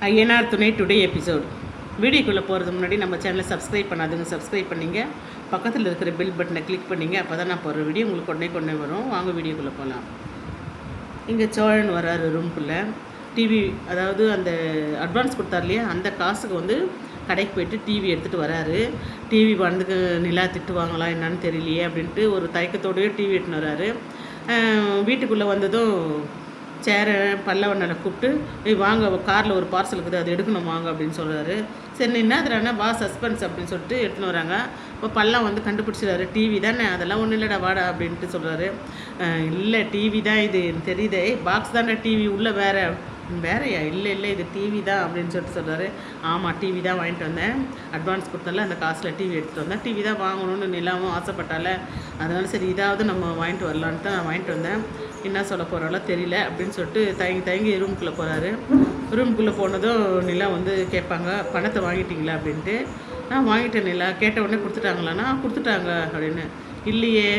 ஐயனார் துணை today episode. வீடியோக்குள்ளே போகிறது முன்னாடி நம்ம சேனலை சப்ஸ்கிரைப் பண்ணாதுங்க, சப்ஸ்கிரைப் பண்ணிங்க. பக்கத்தில் இருக்கிற பெல் பட்டனை கிளிக் பண்ணிங்க. அப்போ தான் நான் போடுற வீடியோ உங்களுக்கு கொண்டே வரும். வாங்க வீடியோக்குள்ளே போகலாம். இங்கே சோழன் வராரு ரூம்குள்ளே. டிவி, அதாவது அந்த அட்வான்ஸ் கொடுத்தார் இல்லையா, அந்த காசுக்கு வந்து கடைக்கு போய்ட்டு டிவி எடுத்துகிட்டு வராரு. டிவி வந்ததுக்கு நிலா திட்டுவாங்களா என்னன்னு தெரியலையே அப்படின்ட்டு ஒரு தயக்கத்தோடய டிவி எடுத்துன்னு வராரு. வீட்டுக்குள்ளே வந்ததும் சேரை பல்லவண்ணனை கூப்பிட்டு, வாங்க காரில் ஒரு பார்சல் இருக்குது, அது எடுக்கணும் வாங்க அப்படின்னு சொல்கிறாரு. சரி என்ன அதுனா வா சஸ்பென்ஸ் அப்படின்னு சொல்லிட்டு எடுத்துன்னு வராங்க. இப்போ பல்லம் வந்து கண்டுபிடிச்சிடாரு. டிவி தானே, அதெல்லாம் ஒன்றும் இல்லைடா வாடா அப்படின்ட்டு சொல்கிறாரு. இல்லை டிவி தான், இது தெரியுதே, பாக்ஸ் தானே டிவி, உள்ளே வேறையா? இல்லை இது டிவி தான் அப்படின்னு சொல்கிறாரு. ஆமாம் டிவி தான் வாங்கிட்டு வந்தேன், அட்வான்ஸ் கொடுத்தால அந்த காசில் டிவி எடுத்துகிட்டு வந்தேன். டிவி தான் வாங்கணும்னு நிலாவும் ஆசைப்பட்டால, அதனால சரி இதாவது நம்ம வாங்கிட்டு வரலான்ட்டு தான் நான் வாங்கிட்டு வந்தேன். என்ன சொல்ல போகிறாலோ தெரியல அப்படின்னு சொல்லிட்டு தயங்கி ரூமுக்குள்ளே போகிறாரு. ரூமுக்குள்ளே போனதும் நிலா வந்து கேட்பாங்க, பணத்தை வாங்கிட்டீங்களா அப்படின்ட்டு. நான் வாங்கிட்டேன் நிலா. கேட்ட உடனே கொடுத்துட்டாங்களாண்ணா? கொடுத்துட்டாங்க அப்படின்னு. இல்லையே,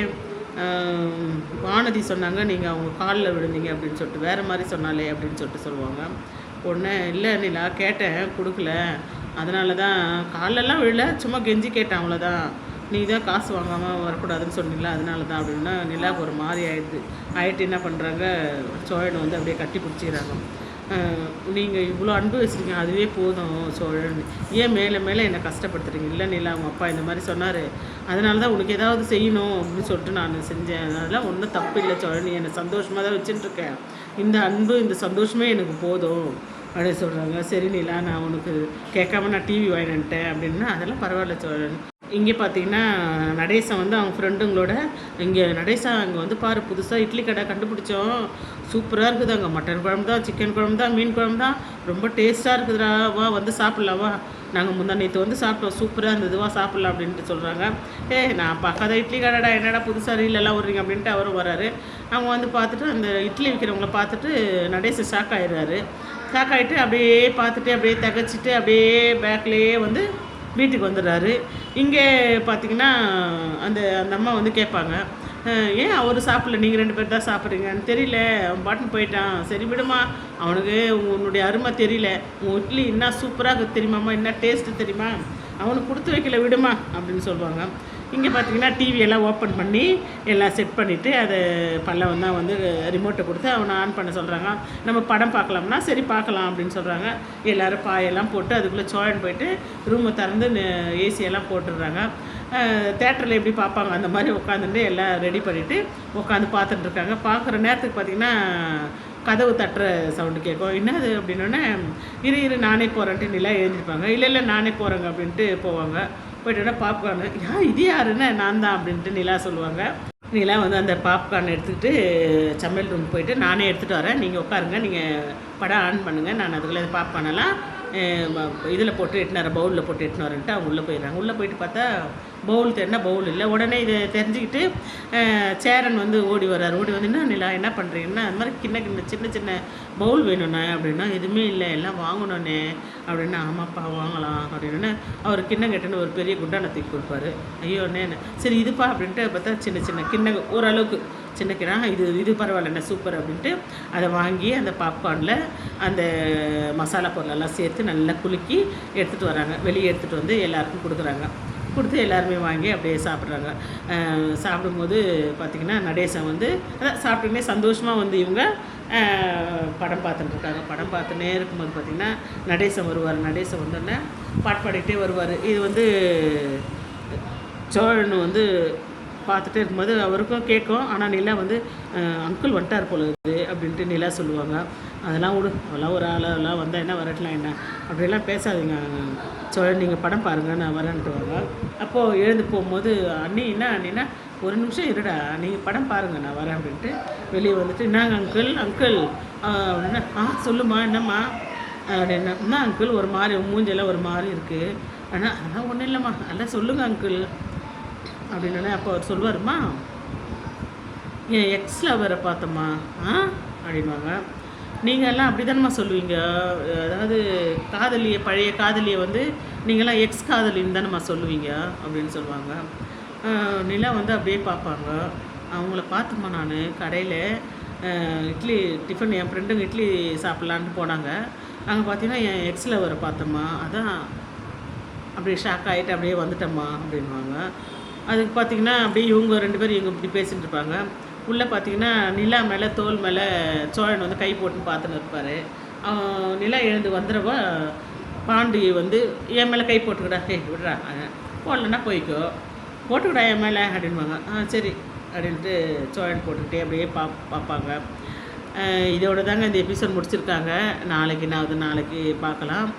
வானதி சொன்னாங்க நீங்கள் அவங்க காலில் விழுந்தீங்க அப்படின்னு சொல்லிட்டு, வேறு மாதிரி சொன்னாலே அப்படின்னு சொல்லிட்டு சொல்லுவாங்க. உடனே இல்லை நிலா கேட்டேன், கொடுக்கல, அதனால தான் காலெல்லாம் விழல, சும்மா கெஞ்சி கேட்டேன் அவ்வளோதான், நீ தான் காசு வாங்காமல் வரக்கூடாதுன்னு சொன்னீங்களா, அதனால தான் அப்படின்னா. நிலாவுக்கு ஒரு மாதிரி ஆகிட்டு என்ன பண்ணுறாங்க, சோழன் வந்து அப்படியே கட்டி பிடிச்சிக்கிறாங்க. நீங்கள் இவ்வளோ அன்பு வச்சுருக்கீங்க, அதுவே போதும் சோழன், ஏன் மேலே என்னை கஷ்டப்படுத்துறீங்க? இல்லை நிலா, அவங்க அப்பா இந்த மாதிரி சொன்னார், அதனால தான் உனக்கு ஏதாவது செய்யணும் அப்படின்னு சொல்லிட்டு நான் செஞ்சேன், அதனால் ஒன்றும் தப்பு இல்லை சோழன், நீ என்னை சந்தோஷமாக தான் வச்சுட்டுருக்கேன், இந்த அன்பு இந்த சந்தோஷமே எனக்கு போதும் அப்படின்னு சொல்கிறாங்க. சரி நிலா, நான் உனக்கு கேட்காம நான் டிவி வாங்கிட்டேன் அப்படின்னா, அதெல்லாம் பரவாயில்ல சோழன். இங்கே பார்த்தீங்கன்னா நடேசன் வந்து அவங்க ஃப்ரெண்டுங்களோட, இங்கே நடேசா அங்கே வந்து பாரு புதுசாக இட்லி கடை கண்டுபிடிச்சோம், சூப்பராக இருக்குது, அங்கே மட்டன் குழம்பு தான், சிக்கன் குழம்பு தான், மீன் குழம்பு தான், ரொம்ப டேஸ்ட்டாக இருக்குதுடா, வா வந்து சாப்பிட்லாவா, நாங்கள் முந்தா நேற்று வந்து சாப்பிட்டோம், சூப்பராக இருந்தது, வா சாப்பிட்லாம் அப்படின்ட்டு சொல்கிறாங்க. நான் பார்க்காத இட்லி கடைடா, என்னடா புதுசாக ரீலெல்லாம் விட்றீங்க அப்படின்ட்டு அவரும் வராரு. அவங்க வந்து பார்த்துட்டு அந்த இட்லி விற்கிறவங்கள பார்த்துட்டு நடேசன் ஷாக் ஆகிடுறாரு. ஷாக் ஆகிட்டு அப்படியே பார்த்துட்டு அப்படியே தகச்சிட்டு அப்படியே பேக்லேயே வந்து வீட்டுக்கு வந்துடுறாரு. இங்கே பார்த்தீங்கன்னா அந்த அம்மா வந்து கேட்பாங்க, ஏன் அவர் சாப்பிடல, நீங்கள் 2 பேர் தான் சாப்பிட்றீங்கன்னு தெரியல, அவன் பாட்டுன்னு போயிட்டான், சரி விடுமா, அவனுக்கு உன்னுடைய அருமை தெரியல, உன் இட்லி என்ன சூப்பராக இருக்குது தெரியுமாம்மா, என்ன டேஸ்ட்டு தெரியுமா, அவனுக்கு கொடுத்து வைக்கல விடுமா அப்படின்னு சொல்லுவாங்க. இங்கே பார்த்தீங்கன்னா டிவியெல்லாம் ஓப்பன் பண்ணி எல்லாம் செட் பண்ணிவிட்டு அதை பல்லவன் தான் வந்து ரிமோட்டை கொடுத்து அவனை ஆன் பண்ண சொல்கிறாங்க. நம்ம படம் பார்க்கலாம்னா சரி பார்க்கலாம் அப்படின்னு சொல்கிறாங்க. எல்லோரும் பாயெல்லாம் போட்டு அதுக்குள்ளே சோழன் போயிட்டு ரூமை திறந்து ஏசியெல்லாம் போட்டுடுறாங்க. தேட்டரில் எப்படி பார்ப்பாங்க அந்த மாதிரி உட்காந்துட்டு எல்லாம் ரெடி பண்ணிவிட்டு உட்காந்து பார்த்துட்டுருக்காங்க. பார்க்குற நேரத்துக்கு பார்த்திங்கன்னா கதவு தட்டுற சவுண்டு கேட்கும். என்னது அப்படின்னோடனே, இரு நானே போகிறேன்ட்டு நிலா எழுந்திருப்பாங்க. இல்லை நானே போகிறேங்க அப்படின்ட்டு போவாங்க. போய்ட்டோன்னா பாப்கார்னு, இது யாருன்னு, நான் தான் அப்படின்ட்டு நிலா சொல்லுவாங்க. நிலா வந்து அந்த பாப்கார்ன் எடுத்துக்கிட்டு சமையல் ரூம் போயிட்டு, நானே எடுத்துகிட்டு வரேன், நீங்கள் உட்காருங்க, நீங்கள் படம் ஆன் பண்ணுங்கள், நான் அதுக்குள்ளே பாப்கார்னெல்லாம் இதில் போட்டு எட்டுனார், பவுலில் போட்டு எட்டுன்னு வரேன்ட்டு அவங்க உள்ளே போயிடுறாங்க. உள்ளே போயிட்டு பார்த்தா பவுல் தேடினா பவுல் இல்லை. உடனே இதை தெரிஞ்சுக்கிட்டு சேரன் வந்து ஓடி வர்றார். ஓடி வந்து, என்ன நிலா என்ன பண்ணுறீங்கன்னா, அது மாதிரி சின்ன பவுல் வேணுண்ணே அப்படின்னா, எதுவுமே இல்லை எல்லாம் வாங்கணுண்ணே அப்படின்னா, ஆமாப்பா வாங்கலாம் அப்படின்னா, அவர் கிண்ணம் கட்டுன்னு ஒரு பெரிய குண்டானை தூக்கி கொடுப்பாரு. ஐயோ அண்ணே, சரி இதுப்பா அப்படின்ட்டு பார்த்தா சின்ன கிண்ணம், ஓரளவுக்கு சின்ன கிண்ணம், இது பரவாயில்ல சூப்பர் அப்படின்ட்டு அதை வாங்கி அந்த பாப்கார்னில் அந்த மசாலா பொருளெல்லாம் சேர்த்து நல்லா குலுக்கி எடுத்துகிட்டு வராங்க. வெளியே எடுத்துகிட்டு வந்து எல்லாருக்கும் கொடுக்குறாங்க. கொடுத்து எல்லாருமே வாங்கி அப்படியே சாப்பிட்றாங்க. சாப்பிடும்போது பார்த்திங்கன்னா நடேசன் வந்து அதான் சாப்பிட்டுன்னே சந்தோஷமாக வந்து இவங்க படம் பார்த்துட்டுருக்காங்க. படம் பார்த்துன்னே இருக்கும்போது பார்த்திங்கன்னா நடேசன் வருவார். நடேசன் வந்தோடனே பாட்டு பாடிக்கிட்டே வருவார். இது வந்து சோழன் வந்து பார்த்துட்டே இருக்கும்போது அவருக்கும் கேட்கும். ஆனால் நிலா வந்து அங்கிள் வந்துட்டார் போல இருக்குது அப்படின்ட்டு நிலா சொல்லுவாங்க. அதெல்லாம் அதெல்லாம் ஒரு ஆளெல்லாம் வந்தால் என்ன வரட்டலாம் என்ன அப்படிலாம் பேசாதீங்க சோழன், நீங்கள் படம் பாருங்கள் நான் வரேன்ட்டுவாங்க. அப்போது எழுந்து போகும்போது, அண்ணின்னா ஒரு நிமிஷம் இருடா, நீங்கள் படம் பாருங்கள் நான் வரேன் அப்படின்ட்டு வெளியே வந்துட்டு, என்னங்க அங்கிள் அப்படின்னா, சொல்லுமா என்னம்மா அப்படின்னா, என்ன அங்கிள் ஒரு மாதிரி மூஞ்செல்லாம் ஒரு மாதிரி இருக்குது, ஆனால் அதெல்லாம் ஒன்றும் இல்லைம்மா, நல்லா சொல்லுங்கள் அங்கிள் அப்படின்னே. அப்போ அவர் சொல்லுவாருமா, என் எக்ஸ் லவரை பார்த்தம்மா அப்படின்வாங்க. நீங்கள் எல்லாம் அப்படி தானம்மா சொல்லுவீங்க, அதாவது பழைய காதலியை வந்து நீங்களாம் எக்ஸ் காதலின்னு தானம்மா சொல்லுவீங்க அப்படின்னு சொல்லுவாங்க. நிலா வந்து அப்படியே பார்ப்பாங்க. அவங்கள பார்த்தம்மா நான் கடையில் இட்லி டிஃபன், என் ஃப்ரெண்டுங்க இட்லி சாப்பிட்லான்ட்டு போனாங்க, அங்கே பார்த்தீங்கன்னா என் எக்ஸ் லவரை பார்த்தோம்மா, அதான் அப்படியே ஷாக் ஆகிட்டு அப்படியே வந்துட்டோம்மா அப்படின்வாங்க. அதுக்கு பார்த்தீங்கன்னா அப்படியே இவங்க 2 பேரும் இவங்க இப்படி பேசிகிட்டு இருப்பாங்க. உள்ளே பார்த்தீங்கன்னா நிலா மேலே தோல் மேலே சோழன் வந்து கை போட்டுன்னு பார்த்துன்னு இருப்பார். நிலா எழுந்து வந்துடுவ பாண்டி வந்து என் மேலே கை போட்டுக்கடா, ஏய் விட்றா, போடலன்னா போய்க்கோ, போட்டுக்கடா என் மேலே அப்படின்வாங்க. சரி அப்படின்ட்டு சோழன் போட்டுக்கிட்டே அப்படியே பார்ப்பாங்க. இதோட தாங்க இந்த எபிசோட் முடிச்சிருக்காங்க. நாளைக்கு பார்க்கலாம்.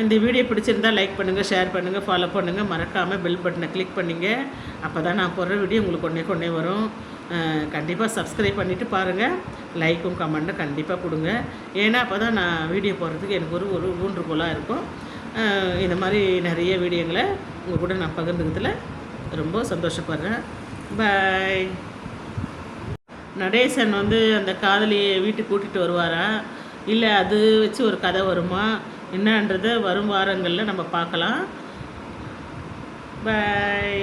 இந்த வீடியோ பிடிச்சிருந்தால் லைக் பண்ணுங்கள், ஷேர் பண்ணுங்கள், ஃபாலோ பண்ணுங்கள். மறக்காமல் பெல் பட்டனை கிளிக் பண்ணிங்க. அப்போ தான் நான் போடுற வீடியோ உங்களுக்கு கொண்டே வரும். கண்டிப்பாக சப்ஸ்கிரைப் பண்ணிவிட்டு பாருங்கள். லைக்கும் கமெண்ட்டும் கண்டிப்பாக கொடுங்க. ஏன்னா அப்போ தான் நான் வீடியோ போடுறதுக்கு எனக்கு ஒரு ஊன்றுகோலாக இருக்கும். இந்த மாதிரி நிறைய வீடியோங்களை உங்கள் கூட நான் பகிர்ந்துக்கிறதுல ரொம்ப சந்தோஷப்படுறேன். பாய். நடேசன் வந்து அந்த காதலியை வீட்டுக்கு கூட்டிகிட்டு வருவாரா, இல்லை அது வச்சு ஒரு கதை வருமா, என்னன்றதை வரும் வாரங்களில் நம்ம பார்க்கலாம். பாய்.